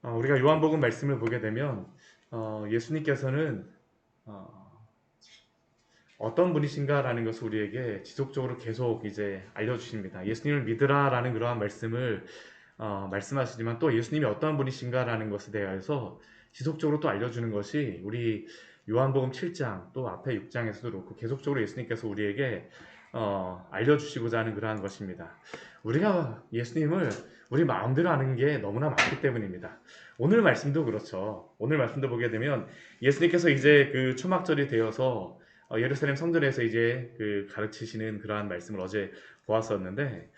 우리가 요한복음 말씀을 보게 되면 예수님께서는 어, 어떤 분이신가라는 것을 우리에게 지속적으로 계속 이제 알려주십니다. 예수님을 믿으라라는 그러한 말씀을 말씀하시지만 또 예수님이 어떠한 분이신가라는 것에 대해서 지속적으로 또 알려주는 것이 우리 요한복음 7장 또 앞에 6장에서도 그렇고 계속적으로 예수님께서 우리에게 알려주시고자 하는 그러한 것입니다. 우리가 예수님을 우리 마음대로 아는 게 너무나 많기 때문입니다. 오늘 말씀도 그렇죠. 오늘 말씀도 보게 되면 예수님께서 이제 그 초막절이 되어서 예루살렘 성전에서 이제 그 가르치시는 그러한 말씀을 어제 보았었는데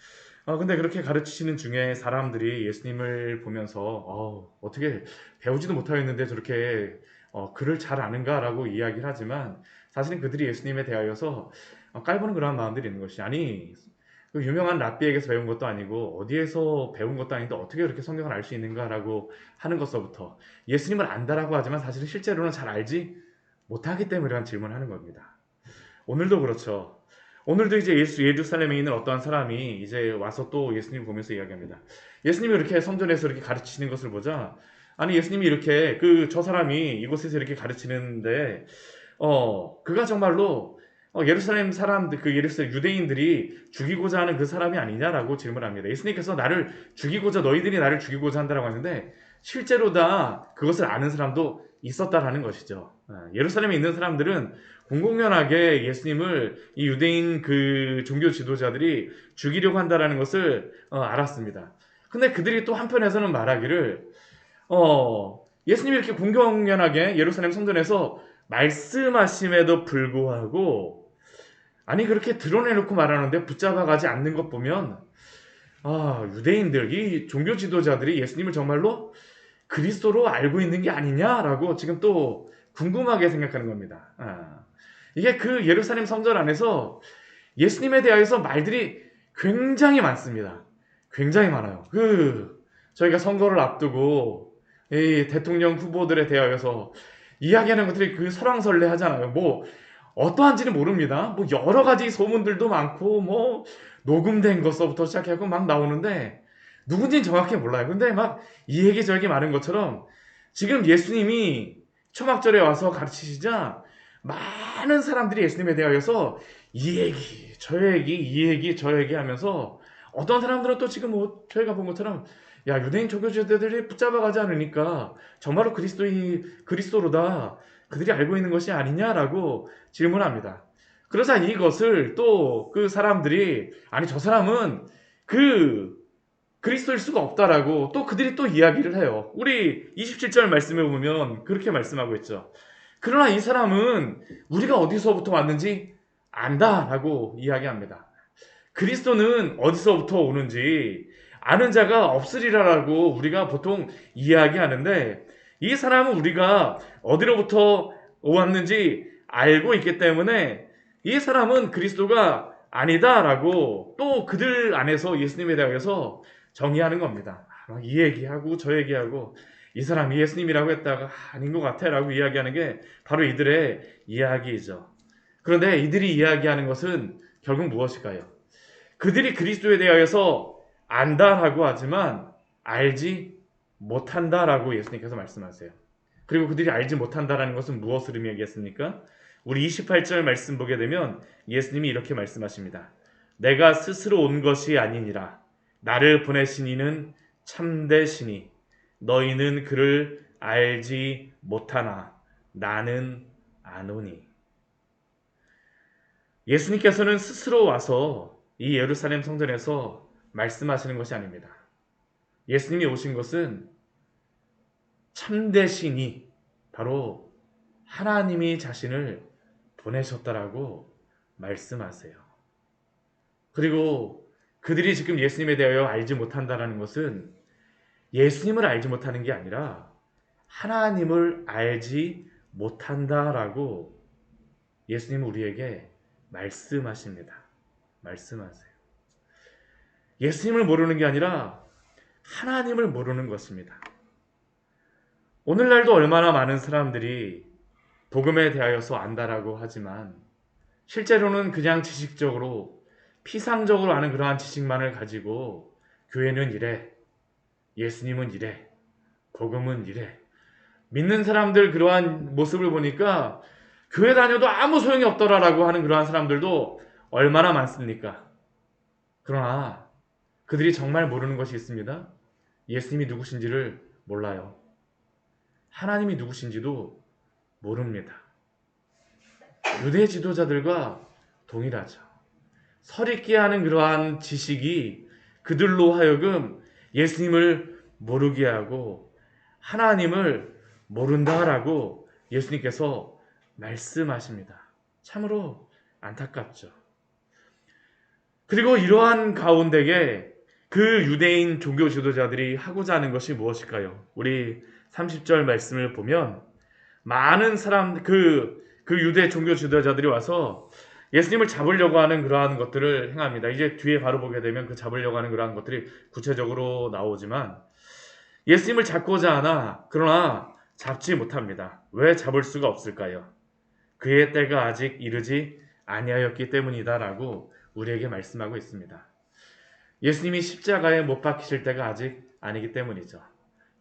근데 그렇게 가르치시는 중에 사람들이 예수님을 보면서 어떻게 배우지도 못하였는데 저렇게 글을 잘 아는가라고 이야기를 하지만 사실은 그들이 예수님에 대하여서 깔보는 그런 마음들이 있는 것이 아니 그 유명한 랍비에게서 배운 것도 아니고 어디에서 배운 것도 아닌데 어떻게 그렇게 성경을 알 수 있는가라고 하는 것서부터 예수님을 안다라고 하지만 사실은 실제로는 잘 알지 못하기 때문에 이런 질문을 하는 겁니다. 오늘도 그렇죠. 오늘도 이제 예루살렘에 있는 어떠한 사람이 이제 와서 또 예수님 보면서 이야기합니다. 예수님이 이렇게 성전에서 이렇게 가르치시는 것을 보자. 아니 예수님이 이렇게 저 사람이 이곳에서 이렇게 가르치는데 그가 정말로 예루살렘 사람들 그 예루살렘 유대인들이 죽이고자 하는 그 사람이 아니냐라고 질문합니다. 예수님께서 나를 죽이고자 너희들이 나를 죽이고자 한다라고 하는데 실제로 다 그것을 아는 사람도 있었다라는 것이죠. 예루살렘에 있는 사람들은 공공연하게 예수님을 이 유대인 그 종교 지도자들이 죽이려고 한다라는 것을 알았습니다. 근데 그들이 또 한편에서는 말하기를 예수님이 이렇게 공공연하게 예루살렘 성전에서 말씀하심에도 불구하고 아니 그렇게 드러내놓고 말하는데 붙잡아가지 않는 것 보면 유대인들 이 종교 지도자들이 예수님을 정말로 그리스도로 알고 있는 게 아니냐라고 지금 또 궁금하게 생각하는 겁니다. 이게 그 예루살렘 성전 안에서 예수님에 대하여서 말들이 굉장히 많습니다. 굉장히 많아요. 저희가 선거를 앞두고 이 대통령 후보들에 대하여서 이야기하는 것들이 그 설왕설래 하잖아요. 뭐 어떠한지는 모릅니다. 뭐 여러 가지 소문들도 많고 뭐 녹음된 것서부터 시작해서 막 나오는데 누군지는 정확히 몰라요. 근데 막 이 얘기 저 얘기 많은 것처럼 지금 예수님이 초막절에 와서 가르치시자 많은 사람들이 예수님에 대하여서 이 얘기 저 얘기 이 얘기 저 얘기 하면서 어떤 사람들은 또 지금 뭐 저희가 본 것처럼 야 유대인 종교지도자들이 붙잡아가지 않으니까 정말로 그리스도로다 그들이 알고 있는 것이 아니냐라고 질문합니다. 그러자 이것을 또 그 사람들이 아니 저 사람은 그리스도일 수가 없다라고 또 그들이 또 이야기를 해요. 우리 27절 말씀에 보면 그렇게 말씀하고 있죠. 그러나 이 사람은 우리가 어디서부터 왔는지 안다라고 이야기합니다. 그리스도는 어디서부터 오는지 아는 자가 없으리라라고 우리가 보통 이야기하는데 이 사람은 우리가 어디로부터 왔는지 알고 있기 때문에 이 사람은 그리스도가 아니다라고 또 그들 안에서 예수님에 대해서 정의하는 겁니다. 이 얘기하고 저 얘기하고 이 사람이 예수님이라고 했다가 아닌 것 같아라고 이야기하는 게 바로 이들의 이야기이죠. 그런데 이들이 이야기하는 것은 결국 무엇일까요? 그들이 그리스도에 대하여서 안다라고 하지만 알지 못한다라고 예수님께서 말씀하세요. 그리고 그들이 알지 못한다라는 것은 무엇을 의미하겠습니까? 우리 28절 말씀 보게 되면 예수님이 이렇게 말씀하십니다. 내가 스스로 온 것이 아니니라. 나를 보내신 이는 참되시니 너희는 그를 알지 못하나 나는 아노니. 예수님께서는 스스로 와서 이 예루살렘 성전에서 말씀하시는 것이 아닙니다. 예수님이 오신 것은 참되시니 바로 하나님이 자신을 보내셨다라고 말씀하세요. 그리고 그들이 지금 예수님에 대하여 알지 못한다는 것은 예수님을 알지 못하는 게 아니라 하나님을 알지 못한다라고 예수님은 우리에게 말씀하십니다. 말씀하세요. 예수님을 모르는 게 아니라 하나님을 모르는 것입니다. 오늘날도 얼마나 많은 사람들이 복음에 대하여서 안다라고 하지만 실제로는 그냥 지식적으로 피상적으로 아는 그러한 지식만을 가지고 교회는 이래, 예수님은 이래, 복음은 이래. 믿는 사람들 그러한 모습을 보니까 교회 다녀도 아무 소용이 없더라라고 하는 그러한 사람들도 얼마나 많습니까? 그러나 그들이 정말 모르는 것이 있습니다. 예수님이 누구신지를 몰라요. 하나님이 누구신지도 모릅니다. 유대 지도자들과 동일하죠. 서리끼 하는 그러한 지식이 그들로 하여금 예수님을 모르게 하고 하나님을 모른다라고 예수님께서 말씀하십니다. 참으로 안타깝죠. 그리고 이러한 가운데에 그 유대인 종교 지도자들이 하고자 하는 것이 무엇일까요? 우리 30절 말씀을 보면 많은 그 유대 종교 지도자들이 와서 예수님을 잡으려고 하는 그러한 것들을 행합니다. 이제 뒤에 바로 보게 되면 그 잡으려고 하는 그러한 것들이 구체적으로 나오지만 예수님을 잡고자 하나 그러나 잡지 못합니다. 왜 잡을 수가 없을까요? 그의 때가 아직 이르지 아니하였기 때문이다라고 우리에게 말씀하고 있습니다. 예수님이 십자가에 못 박히실 때가 아직 아니기 때문이죠.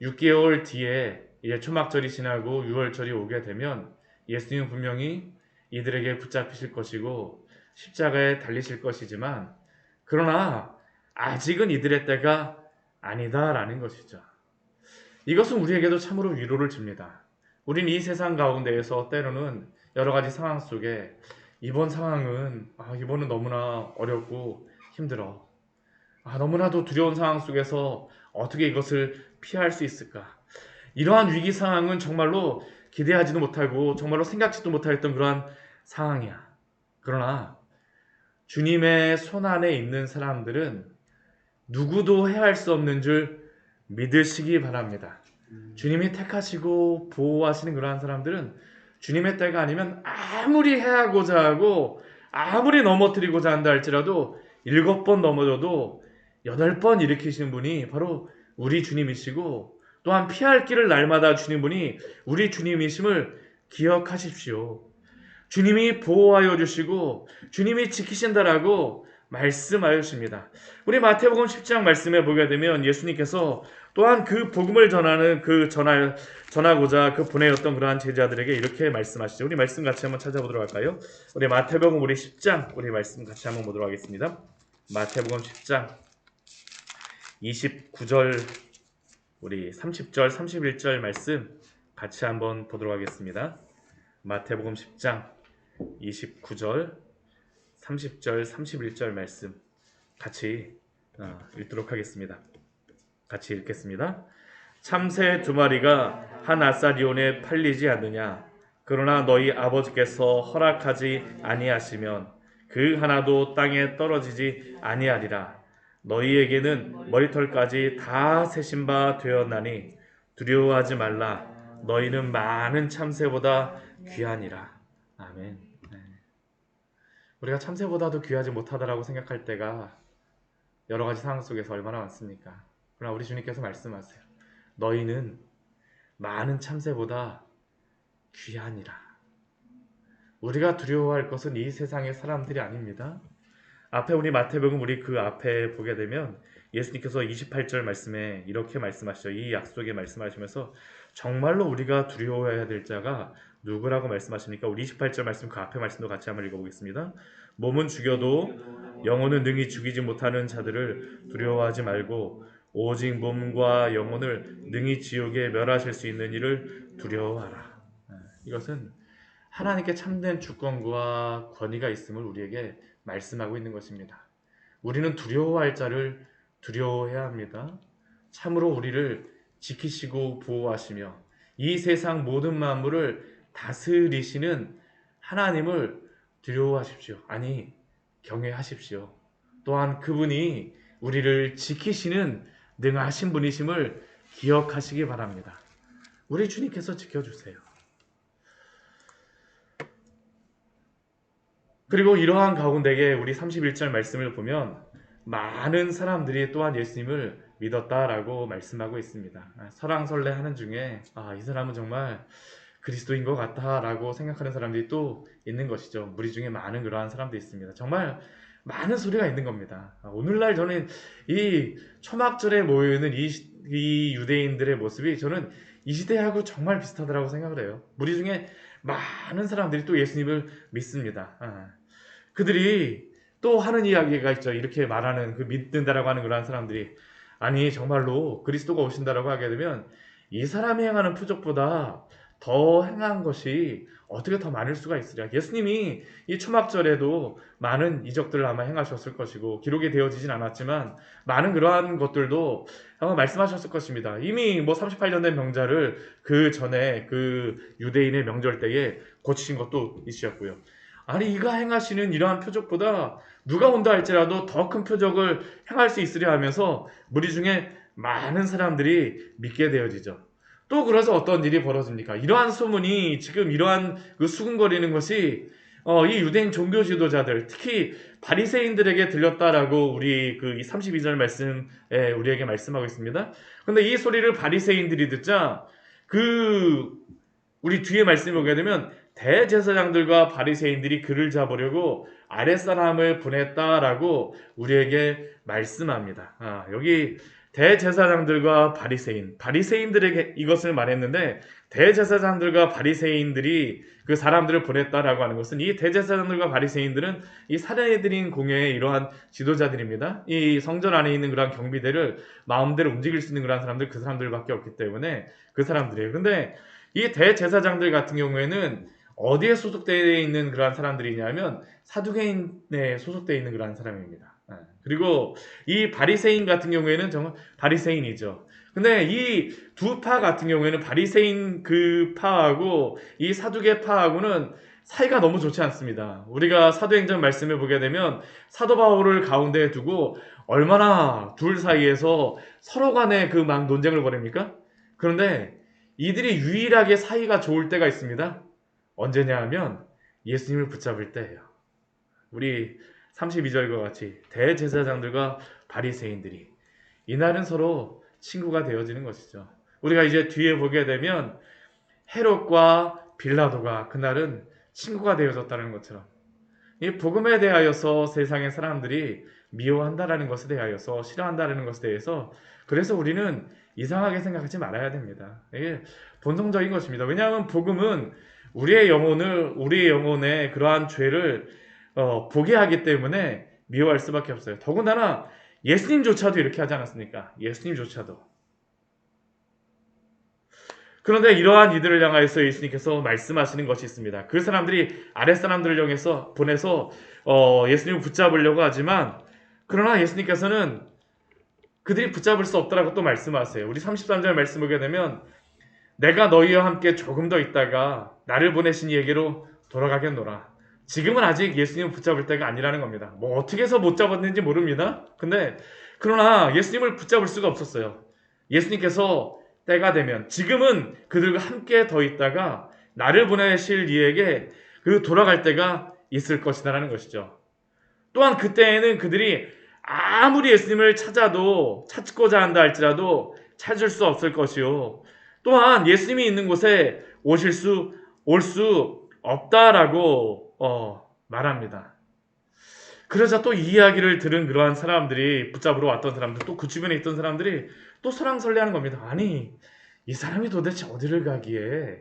6개월 뒤에 이제 초막절이 지나고 6월절이 오게 되면 예수님은 분명히 이들에게 붙잡히실 것이고 십자가에 달리실 것이지만 그러나 아직은 이들의 때가 아니다라는 것이죠. 이것은 우리에게도 참으로 위로를 줍니다. 우린 이 세상 가운데에서 때로는 여러 가지 상황 속에 이번 상황은 이번은 너무나 어렵고 힘들어. 너무나도 두려운 상황 속에서 어떻게 이것을 피할 수 있을까? 이러한 위기 상황은 정말로 기대하지도 못하고 정말로 생각지도 못했던 그러한 상황이야. 그러나 주님의 손 안에 있는 사람들은 누구도 해할 수 없는 줄 믿으시기 바랍니다. 주님이 택하시고 보호하시는 그러한 사람들은 주님의 때가 아니면 아무리 해하고자 하고 아무리 넘어뜨리고자 한다 할지라도 7번 넘어져도 8번 일으키시는 분이 바로 우리 주님이시고 또한 피할 길을 날마다 주는 분이 우리 주님이심을 기억하십시오. 주님이 보호하여 주시고 주님이 지키신다라고 말씀하십니다. 우리 마태복음 10장 말씀에 보게 되면 예수님께서 또한 그 복음을 전하고자 그 보내었던 그러한 제자들에게 이렇게 말씀하시죠. 우리 말씀 같이 한번 찾아보도록 할까요? 우리 마태복음 우리 10장 우리 말씀 같이 한번 보도록 하겠습니다. 마태복음 10장 29절 우리 30절 31절 말씀 같이 한번 보도록 하겠습니다. 마태복음 10장 29절 30절 31절 말씀 같이 읽도록 하겠습니다. 같이 읽겠습니다. 참새 2마리가 한 아사리온에 팔리지 않느냐? 그러나 너희 아버지께서 허락하지 아니하시면 그 하나도 땅에 떨어지지 아니하리라. 너희에게는 머리털까지 다 세신 바 되었나니 두려워하지 말라. 너희는 많은 참새보다 귀하니라. 아멘. 우리가 참새보다도 귀하지 못하다라고 생각할 때가 여러 가지 상황 속에서 얼마나 많습니까? 그러나 우리 주님께서 말씀하세요. 너희는 많은 참새보다 귀하니라. 우리가 두려워할 것은 이 세상의 사람들이 아닙니다. 앞에 우리 마태복음 우리 그 앞에 보게 되면 예수님께서 28절 말씀에 이렇게 말씀하시죠. 이 약속에 말씀하시면서 정말로 우리가 두려워해야 될 자가 누구라고 말씀하십니까? 우리 28절 말씀 그 앞에 말씀도 같이 한번 읽어보겠습니다. 몸은 죽여도 영혼은 능히 죽이지 못하는 자들을 두려워하지 말고 오직 몸과 영혼을 능히 지옥에 멸하실 수 있는 이를 두려워하라. 이것은 하나님께 참된 주권과 권위가 있음을 우리에게 말씀하고 있는 것입니다. 우리는 두려워할 자를 두려워해야 합니다. 참으로 우리를 지키시고 보호하시며 이 세상 모든 만물을 다스리시는 하나님을 두려워하십시오. 아니, 경외하십시오. 또한 그분이 우리를 지키시는 능하신 분이심을 기억하시기 바랍니다. 우리 주님께서 지켜주세요. 그리고 이러한 가운데에 우리 31절 말씀을 보면 많은 사람들이 또한 예수님을 믿었다라고 말씀하고 있습니다. 설왕설래하는 중에 이 사람은 정말 그리스도인 것 같다라고 생각하는 사람들이 또 있는 것이죠. 무리 중에 많은 그러한 사람들이 있습니다. 정말 많은 소리가 있는 겁니다. 오늘날 저는 이 초막절에 모여있는 이 이 유대인들의 모습이 저는 이 시대하고 정말 비슷하다고 생각을 해요. 우리 중에 많은 사람들이 또 예수님을 믿습니다. 그들이 또 하는 이야기가 있죠. 이렇게 말하는 그 믿는다라고 하는 그런 사람들이 아니 정말로 그리스도가 오신다라고 하게 되면 이 사람이 행하는 표적보다 더 행한 것이 어떻게 더 많을 수가 있으랴. 예수님이 이 초막절에도 많은 이적들을 아마 행하셨을 것이고 기록이 되어지진 않았지만 많은 그러한 것들도 아마 말씀하셨을 것입니다. 이미 뭐 38년 된 병자를 그 전에 그 유대인의 명절 때에 고치신 것도 있으셨고요. 아니 이가 행하시는 이러한 표적보다 누가 온다 할지라도 더 큰 표적을 행할 수 있으려 하면서 무리 중에 많은 사람들이 믿게 되어지죠. 또 그래서 어떤 일이 벌어집니까? 이러한 소문이 지금 이러한 그 수군거리는 것이 이 유대인 종교 지도자들 특히 바리새인들에게 들렸다라고 우리 그 32절 말씀에 우리에게 말씀하고 있습니다. 근데 이 소리를 바리새인들이 듣자 그 우리 뒤에 말씀을 보게 되면 대제사장들과 바리새인들이 그를 잡으려고 아랫사람을 보냈다라고 우리에게 말씀합니다. 여기 대제사장들과 바리새인들에게 이것을 말했는데 대제사장들과 바리새인들이 그 사람들을 보냈다라고 하는 것은 이 대제사장들과 바리새인들은 이 사내들인 공회의 이러한 지도자들입니다. 이 성전 안에 있는 그런 경비대를 마음대로 움직일 수 있는 그런 사람들 그 사람들밖에 없기 때문에 그 사람들이에요. 그런데 이 대제사장들 같은 경우에는 어디에 소속되어 있는 그러한 사람들이냐면 사두개인에 소속되어 있는 그러한 사람입니다. 그리고 이 바리새인 같은 경우에는 정말 바리새인이죠. 근데 이 두 파 같은 경우에는 바리새인 그 파하고 이 사두개 파하고는 사이가 너무 좋지 않습니다. 우리가 사도행전 말씀을 보게 되면 사도 바울을 가운데에 두고 얼마나 둘 사이에서 서로 간에 그 막 논쟁을 벌입니까? 그런데 이들이 유일하게 사이가 좋을 때가 있습니다. 언제냐 하면 예수님을 붙잡을 때예요. 우리 32절과 같이 대제사장들과 바리새인들이 이날은 서로 친구가 되어지는 것이죠. 우리가 이제 뒤에 보게 되면 헤롯과 빌라도가 그날은 친구가 되어졌다는 것처럼 이 복음에 대하여서 세상의 사람들이 미워한다라는 것에 대하여서 싫어한다라는 것에 대해서 그래서 우리는 이상하게 생각하지 말아야 됩니다. 이게 본성적인 것입니다. 왜냐하면 복음은 우리의 영혼의 그러한 죄를 보게 하기 때문에 미워할 수밖에 없어요. 더군다나 예수님조차도 이렇게 하지 않았습니까? 예수님조차도. 그런데 이러한 이들을 향하여서 예수님께서 말씀하시는 것이 있습니다. 그 사람들이 아랫사람들을 향해서 보내서 예수님을 붙잡으려고 하지만 그러나 예수님께서는 그들이 붙잡을 수 없다라고 또 말씀하세요. 우리 33절 말씀 보게 되면 내가 너희와 함께 조금 더 있다가 나를 보내신 이에게로 돌아가겠노라. 지금은 아직 예수님을 붙잡을 때가 아니라는 겁니다. 뭐 어떻게 해서 못 잡았는지 모릅니다. 근데 그러나 예수님을 붙잡을 수가 없었어요. 예수님께서 때가 되면 지금은 그들과 함께 더 있다가 나를 보내실 이에게 그 돌아갈 때가 있을 것이다라는 것이죠. 또한 그때에는 그들이 아무리 예수님을 찾고자 한다 할지라도 찾을 수 없을 것이요. 또한 예수님이 있는 곳에 올 수 없다라고 말합니다. 그러자 또 이 이야기를 들은 그러한 사람들이 붙잡으러 왔던 사람들 또 그 주변에 있던 사람들이 또 설왕설래하는 겁니다. 아니 이 사람이 도대체 어디를 가기에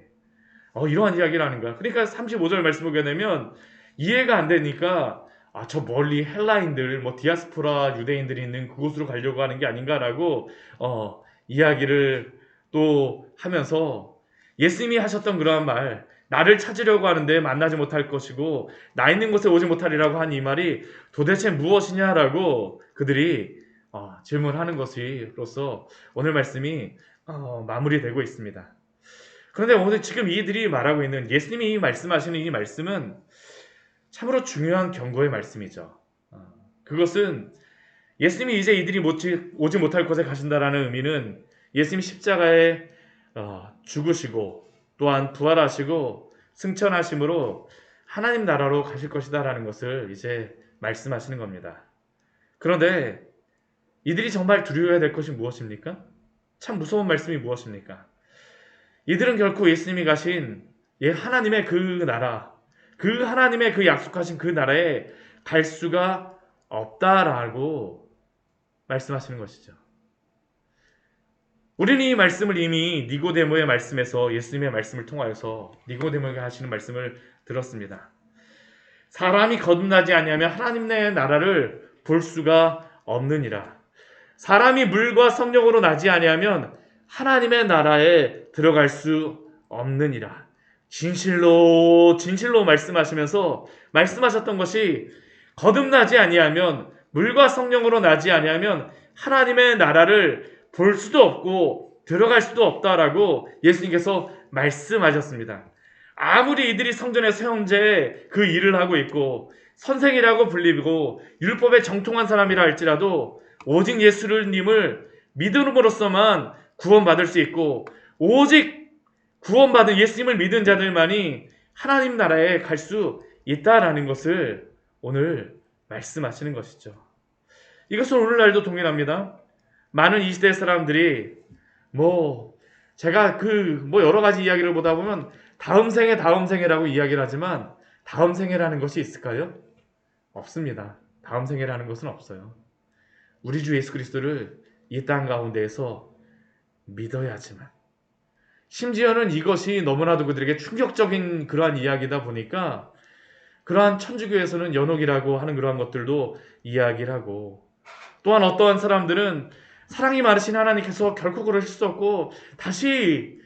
이러한 이야기를 하는 거야. 그러니까 35절 말씀 보게 되면 이해가 안 되니까 저 멀리 헬라인들 뭐 디아스포라 유대인들이 있는 그곳으로 가려고 하는 게 아닌가라고 이야기를 또 하면서 예수님이 하셨던 그러한 말 나를 찾으려고 하는데 만나지 못할 것이고 나 있는 곳에 오지 못하리라고 한 이 말이 도대체 무엇이냐라고 그들이 질문하는 것으로서 오늘 말씀이 마무리되고 있습니다. 그런데 오늘 지금 이들이 말하고 있는 예수님이 말씀하시는 이 말씀은 참으로 중요한 경고의 말씀이죠. 그것은 예수님이 이제 이들이 오지 못할 곳에 가신다라는 의미는 예수님이 십자가에 죽으시고 또한 부활하시고 승천하심으로 하나님 나라로 가실 것이다라는 것을 이제 말씀하시는 겁니다. 그런데 이들이 정말 두려워해야 될 것이 무엇입니까? 참 무서운 말씀이 무엇입니까? 이들은 결코 예수님이 가신 하나님의 그 나라, 그 하나님의 그 약속하신 그 나라에 갈 수가 없다라고 말씀하시는 것이죠. 우리는 이 말씀을 이미 니고데모의 말씀에서 예수님의 말씀을 통하여서 니고데모에게 하시는 말씀을 들었습니다. 사람이 거듭나지 아니하면 하나님의 나라를 볼 수가 없느니라. 사람이 물과 성령으로 나지 아니하면 하나님의 나라에 들어갈 수 없느니라. 진실로 말씀하시면서 말씀하셨던 것이 거듭나지 아니하면 물과 성령으로 나지 아니하면 하나님의 나라를 볼 수도 없고 들어갈 수도 없다라고 예수님께서 말씀하셨습니다. 아무리 이들이 성전에서 현재 그 일을 하고 있고 선생이라고 불리고 율법에 정통한 사람이라 할지라도 오직 예수님을 믿음으로써만 구원받을 수 있고 오직 구원받은 예수님을 믿은 자들만이 하나님 나라에 갈 수 있다라는 것을 오늘 말씀하시는 것이죠. 이것은 오늘날도 동일합니다. 많은 이 시대 사람들이 제가 여러 가지 이야기를 보다 보면 다음 생애라고 이야기를 하지만 다음 생애라는 것이 있을까요? 없습니다. 다음 생애라는 것은 없어요. 우리 주 예수 그리스도를 이 땅 가운데에서 믿어야지만, 심지어는 이것이 너무나도 그들에게 충격적인 그러한 이야기다 보니까 그러한 천주교에서는 연옥이라고 하는 그러한 것들도 이야기를 하고, 또한 어떠한 사람들은 사랑이 많으신 하나님께서 결코 그러실 수 없고 다시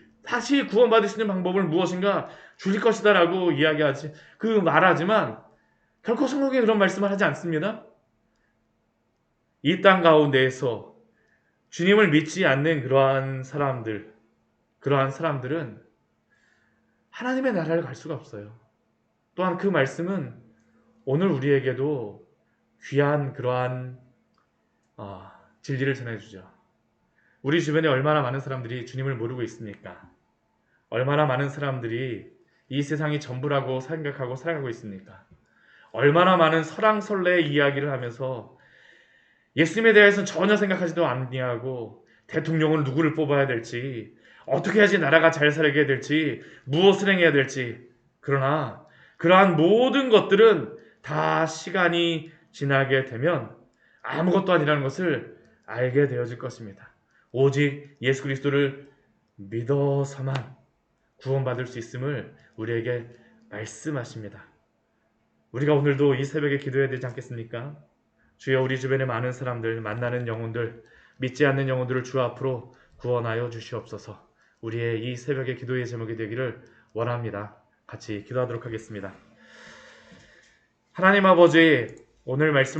구원받을 수 있는 방법을 무엇인가 주실 것이다 라고 말하지만 결코 성경에 그런 말씀을 하지 않습니다. 이 땅 가운데에서 주님을 믿지 않는 그러한 사람들은 하나님의 나라를 갈 수가 없어요. 또한 그 말씀은 오늘 우리에게도 귀한 그러한 진리를 전해주죠. 우리 주변에 얼마나 많은 사람들이 주님을 모르고 있습니까? 얼마나 많은 사람들이 이 세상이 전부라고 생각하고 살아가고 있습니까? 얼마나 많은 설왕설래의 이야기를 하면서 예수님에 대해서는 전혀 생각하지도 아니하고 대통령은 누구를 뽑아야 될지, 어떻게 해야지 나라가 잘 살게 될지, 무엇을 행해야 될지, 그러나 그러한 모든 것들은 다 시간이 지나게 되면 아무것도 아니라는 것을 알게 되어질 것입니다. 오직 예수 그리스도를 믿어서만 구원받을 수 있음을 우리에게 말씀하십니다. 우리가 오늘도 이 새벽에 기도해야 되지 않겠습니까? 주여, 우리 주변에 많은 사람들, 만나는 영혼들, 믿지 않는 영혼들을 주 앞으로 구원하여 주시옵소서. 우리의 이 새벽의 기도의 제목이 되기를 원합니다. 같이 기도하도록 하겠습니다. 하나님 아버지, 오늘 말씀을